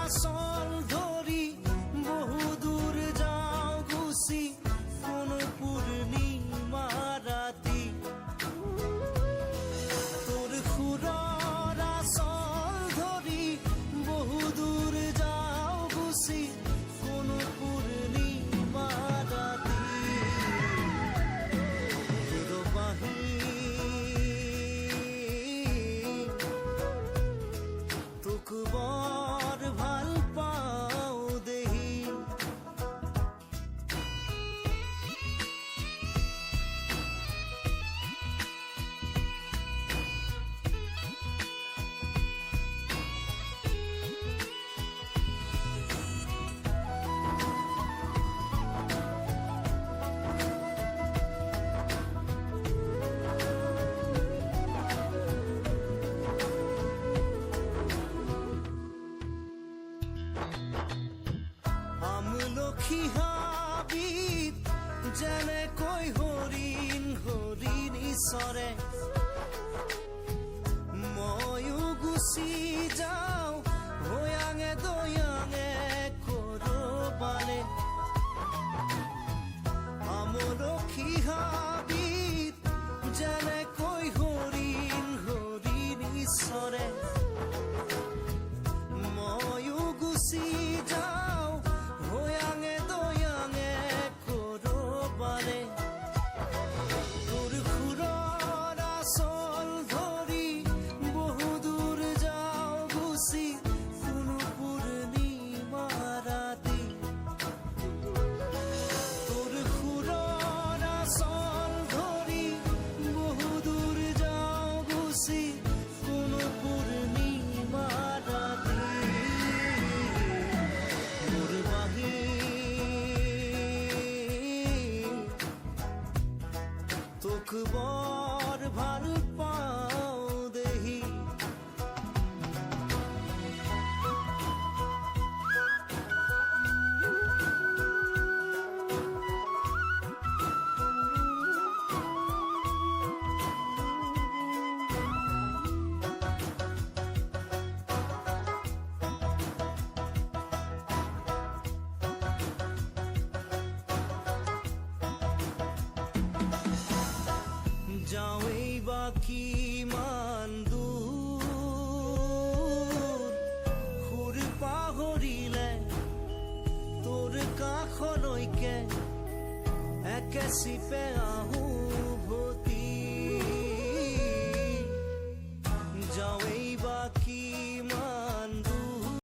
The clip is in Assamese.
আচল ধৰি বহুদূৰ যাওঁ গুচি কোনো পূৰ্ণিমা ৰাতি তোৰ সুৰৰ আচল ধৰি বহুদূৰ যাওঁ গুচি কোনো পূৰ্ণিমা ৰাতি বাঁহী তোক বৰ ভাল পাওঁ দেহি আমলখি হাবিত যেনেকৈ হৰিণ চৰে ময়ো গুচি যাওঁ ভৈয়াঙে দৈয়াঙে কৰবালে আমলখি হাবিত যেনেকৈ হৰিণ চৰে ময়ো গুচি যাওঁ ভৈয়াঙে দৈয়াঙে কৰবালে তোৰ সুৰৰ আচল ধৰি বহুদূৰ যাওঁ গুচি কোনো পূৰ্ণিমা ৰাতি তোৰ সুৰৰ আচল ধৰি বহুদূৰ যাওঁ গুচি কোনো পূৰ্ণিমা ৰাতি মোৰ বাঁহী তোক বৰ ভাল পাওঁ দেহি যাওঁৱেই বা কিমান দূৰ সুৰ পাহৰিলে তোৰ কাষলৈকে একে চিপে